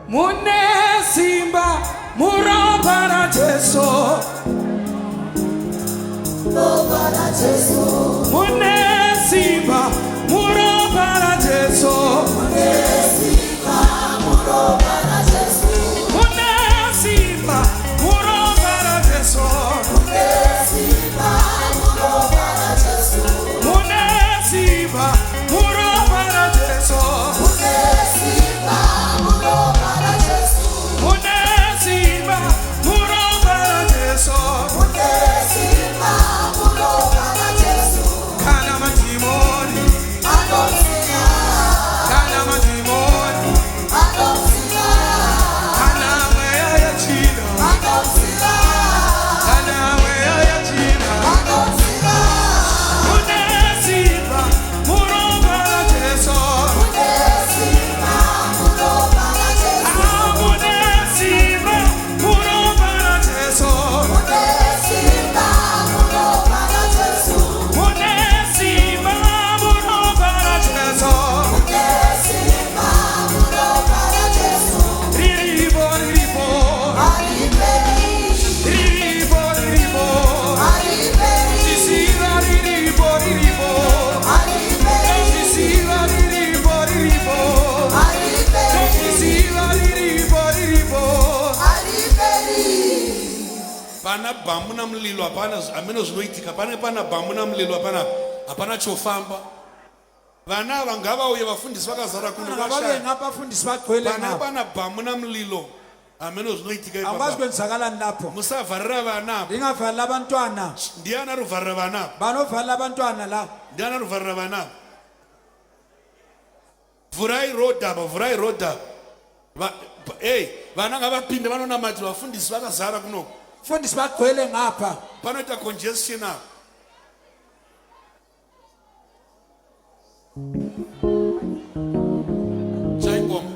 Mune simba muropa raJesu. Mune simba muropa raJesu. Mune simba muropa raJesu. Mune simba muropa raJesu. Mune simba muropa raJesu. Mune simba muropa raJesu. Mune simba muropa raJesu. Mune simba muropa raJesu. Mune simba muropa raJesu. Kana madimoni adopsia. Kana madimoni adopsia. Kana mea ya chino adopsia. Kana mea ya chino adopsia. Mune simba muropa raJesu. Mune simba muropa raJesu. Mune simba muropa raJesu. Mune simba muropa raJesu. Mune simba muropa raJesu. Mune simba muropa raJesu. Riribo riribo aliberi. Riribo riribo aliberi. Sisiva riribo riribo aliberi. Sisiva riribo riribo aliberi. Sisiva riribo riribo aliberi. Pana bamuna mlilo hapana ameno zinoitika pana bamuna mlilo hapana chofamba. Vana vangava uye vafundisi vakazara kuno Ngababe ngabafundisi bagcwele ngapha. pana bamuna mlilo ameno zinoitika Akwazi ipapa. kwenzakala lapho. Musavarira vana. Ingavala abantwana. Ndiana ruvarira vana. Banovala abantwana la. Ndiana ruvarira vana. Vurai roda. Hey, vana ngavapinde vanonamati vafundisi vakazara kuno. Fundisi bagcwele ngapha. Panoita congestion apa. Chaingoma.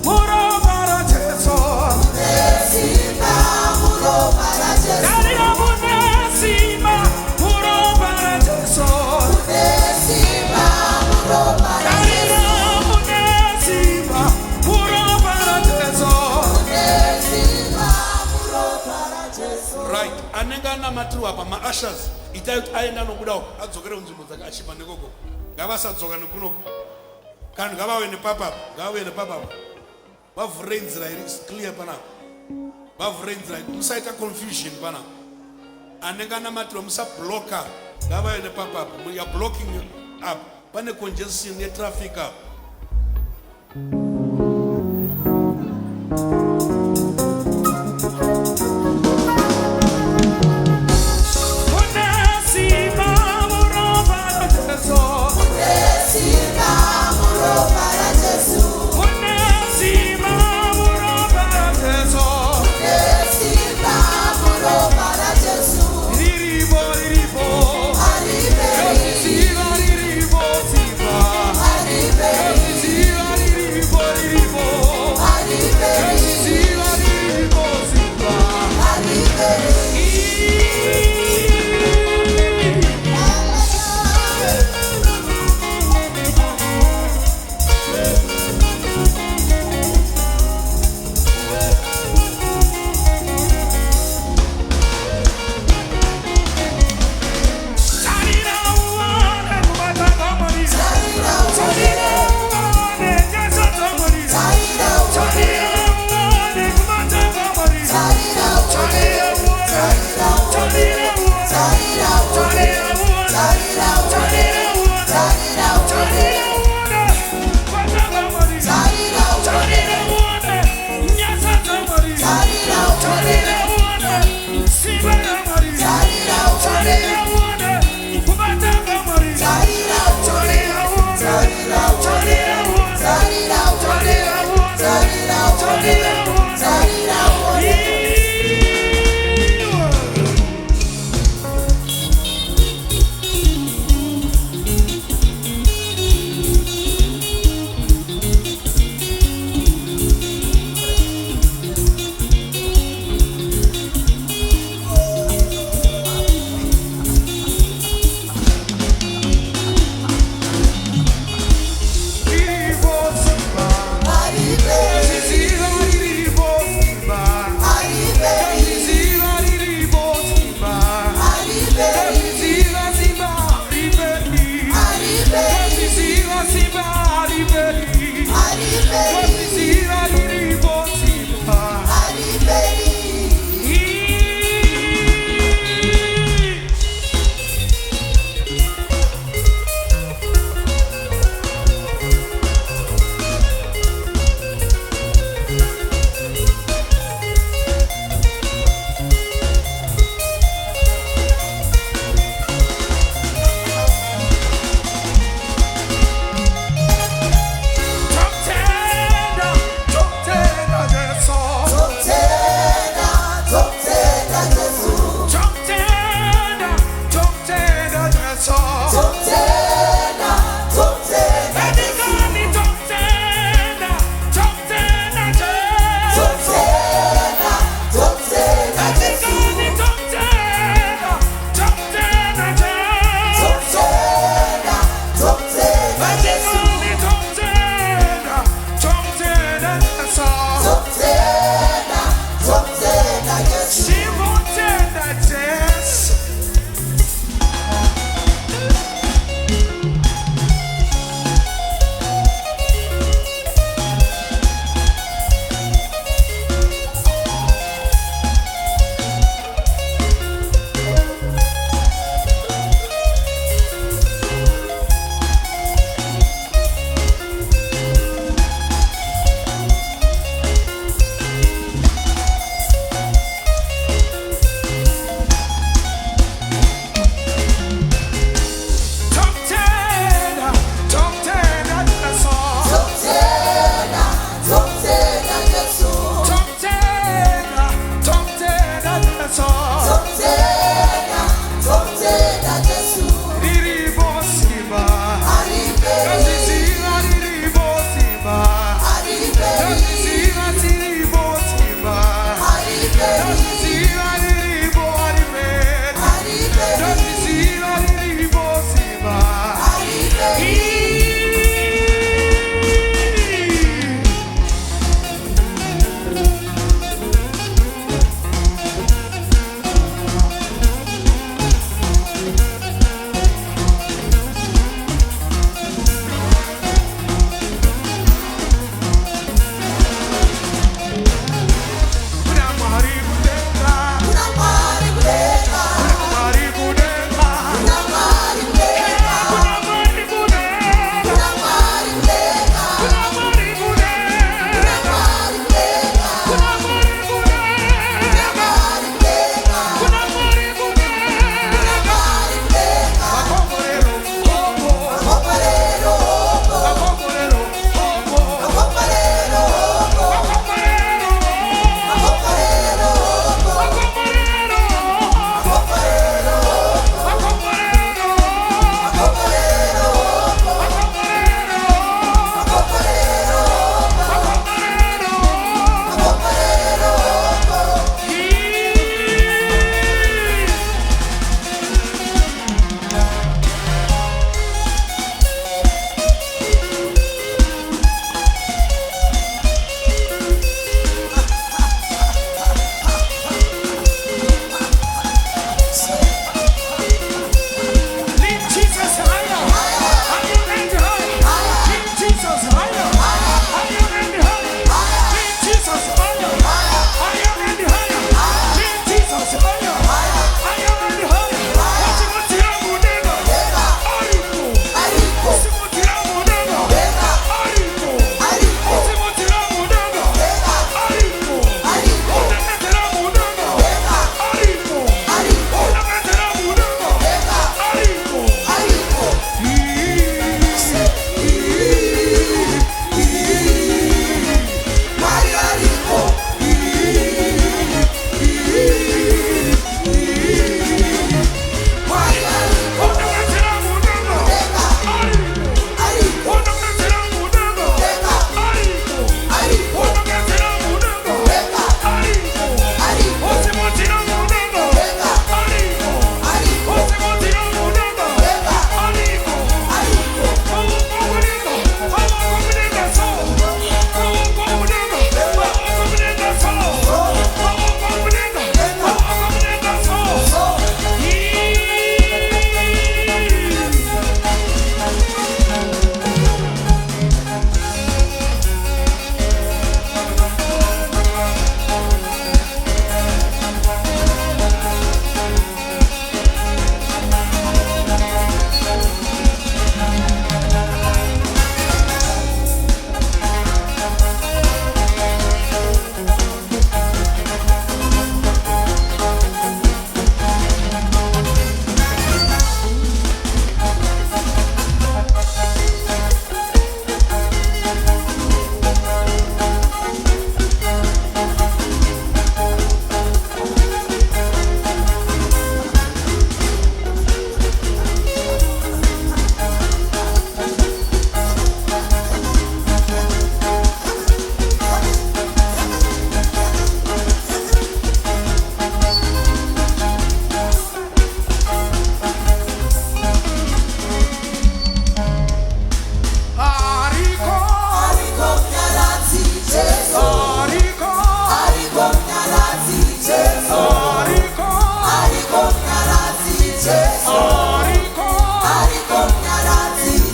Muropa raJesu. Mune simba muropa raJesu. Mune simba muropa raJesu. Mune simba muropa raJesu. Mune simba muropa raJesu. Mune simba muropa raJesu. Right, anenga namatru apa ma-ushers itayo aenda nokuda adzokere kunzvimbo dzakachipa nekoko ngavasadzoka nekunoko kana ngavawe nepapa vavhure nzira iri clear panapa vavhure nzira musaita confusion panapa anenga namatru musabloka ngavawe nepapa you are blocking up pane congestion yetraffic up. Riribo,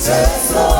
Jesus, Lord.